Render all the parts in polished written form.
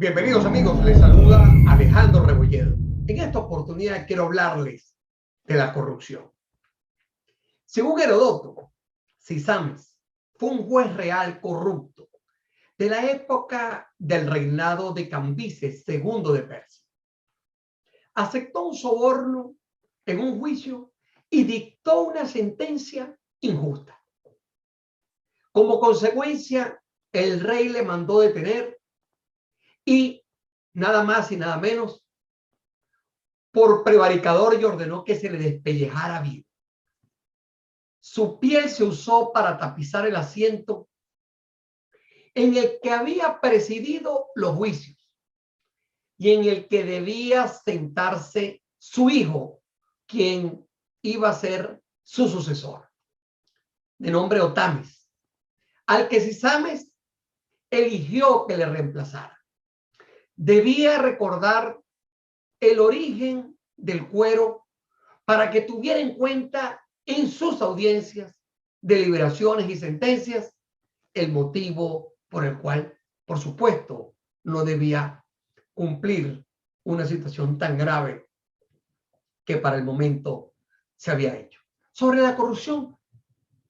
Bienvenidos amigos, les saluda Alejandro Rebolledo. En esta oportunidad quiero hablarles de la corrupción. Según Heródoto, Sisames fue un juez real corrupto de la época del reinado de Cambises II de Persia. Aceptó un soborno en un juicio y dictó una sentencia injusta. Como consecuencia, el rey le mandó detener y nada más y nada menos, por prevaricador, y ordenó que se le despellejara vivo. Su piel se usó para tapizar el asiento en el que había presidido los juicios y en el que debía sentarse su hijo, quien iba a ser su sucesor, de nombre Otames, al que Sisames eligió que le reemplazara. Debía recordar el origen del cuero para que tuviera en cuenta en sus audiencias, deliberaciones y sentencias el motivo por el cual, por supuesto, no debía cumplir una situación tan grave que para el momento se había hecho. Sobre la corrupción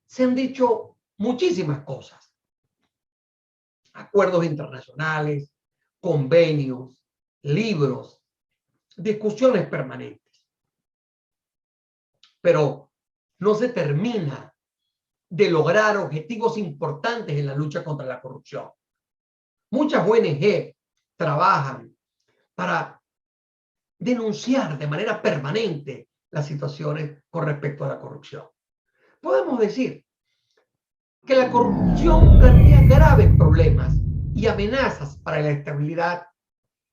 se han dicho muchísimas cosas. Acuerdos internacionales, convenios, libros, discusiones permanentes. Pero no se termina de lograr objetivos importantes en la lucha contra la corrupción. Muchas ONG trabajan para denunciar de manera permanente las situaciones con respecto a la corrupción. Podemos decir que la corrupción plantea graves problemas y amenazas para la estabilidad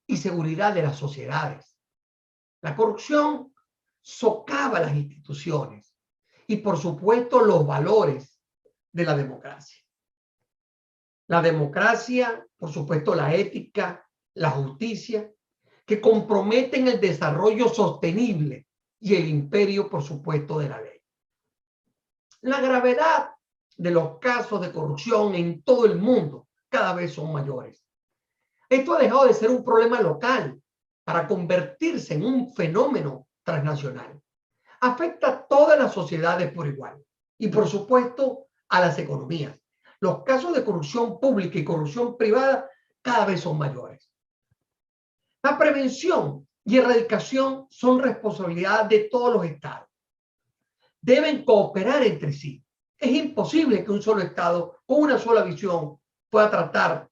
y seguridad de las sociedades. La corrupción socava las instituciones y, por supuesto, los valores de la democracia. La democracia, por supuesto, la ética, la justicia, que comprometen el desarrollo sostenible y el imperio, por supuesto, de la ley. La gravedad de los casos de corrupción en todo el mundo cada vez son mayores. Esto ha dejado de ser un problema local para convertirse en un fenómeno transnacional. Afecta a todas las sociedades por igual y, por supuesto, a las economías. Los casos de corrupción pública y corrupción privada cada vez son mayores. La prevención y erradicación son responsabilidad de todos los estados. Deben cooperar entre sí. Es imposible que un solo estado con una sola visión pueda tratar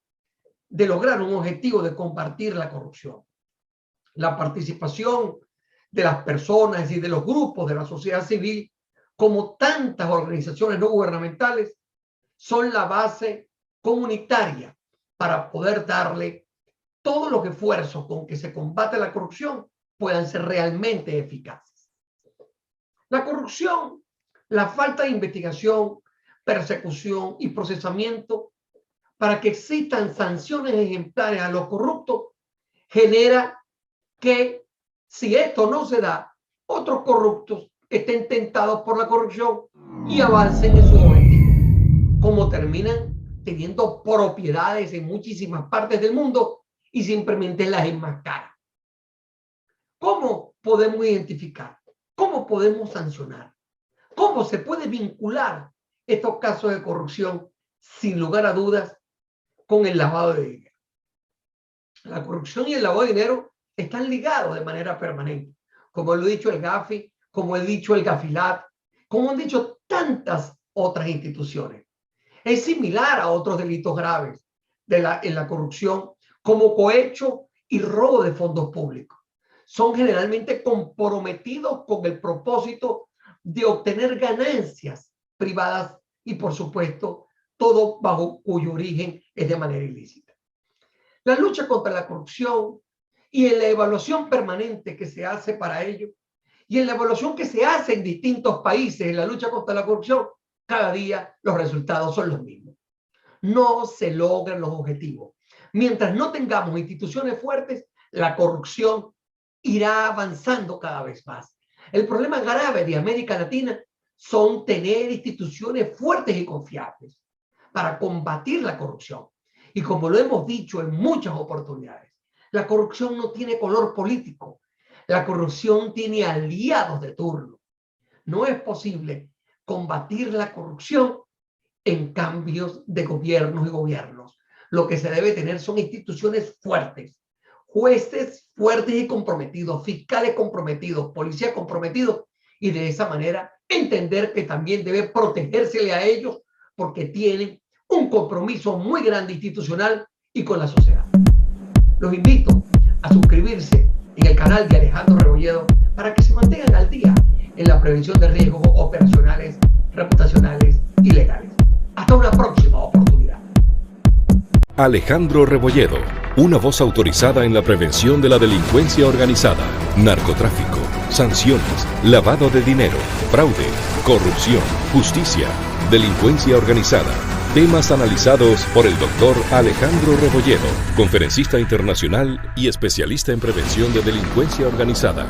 de lograr un objetivo de combatir la corrupción. La participación de las personas y de los grupos de la sociedad civil, como tantas organizaciones no gubernamentales, son la base comunitaria para poder darle todos los esfuerzos con que se combate la corrupción puedan ser realmente eficaces. La corrupción, la falta de investigación, persecución y procesamiento para que existan sanciones ejemplares a los corruptos genera que, si esto no se da, otros corruptos estén tentados por la corrupción y avancen en sus objetivos, como terminan teniendo propiedades en muchísimas partes del mundo y simplemente las enmascaran. ¿Cómo podemos identificar? ¿Cómo podemos sancionar? ¿Cómo se puede vincular estos casos de corrupción, sin lugar a dudas, con el lavado de dinero? La corrupción y el lavado de dinero están ligados de manera permanente, como lo he dicho el Gafi, como he dicho el Gafilat, como han dicho tantas otras instituciones. Es similar a otros delitos graves en la corrupción, como cohecho y robo de fondos públicos. Son generalmente comprometidos con el propósito de obtener ganancias privadas y, por supuesto, todo bajo cuyo origen es de manera ilícita. La lucha contra la corrupción y en la evaluación permanente que se hace para ello y en la evaluación que se hace en distintos países en la lucha contra la corrupción, cada día los resultados son los mismos. No se logran los objetivos. Mientras no tengamos instituciones fuertes, la corrupción irá avanzando cada vez más. El problema grave de América Latina son tener instituciones fuertes y confiables para combatir la corrupción. Y como lo hemos dicho en muchas oportunidades, La corrupción no tiene color político. La corrupción tiene aliados de turno. No es posible combatir la corrupción en cambios de gobiernos y gobiernos. Lo que se debe tener son instituciones fuertes, jueces fuertes y comprometidos, fiscales comprometidos, policía comprometidos, y de esa manera entender que también debe protegérsele a ellos porque tienen un compromiso muy grande institucional y con la sociedad. Los invito a suscribirse en el canal de Alejandro Rebolledo para que se mantengan al día en la prevención de riesgos operacionales, reputacionales y legales. Hasta una próxima oportunidad. Alejandro Rebolledo, una voz autorizada en la prevención de la delincuencia organizada, narcotráfico, sanciones, lavado de dinero, fraude, corrupción, justicia, delincuencia organizada. Temas analizados por el Dr. Alejandro Rebolledo, conferencista internacional y especialista en prevención de delincuencia organizada.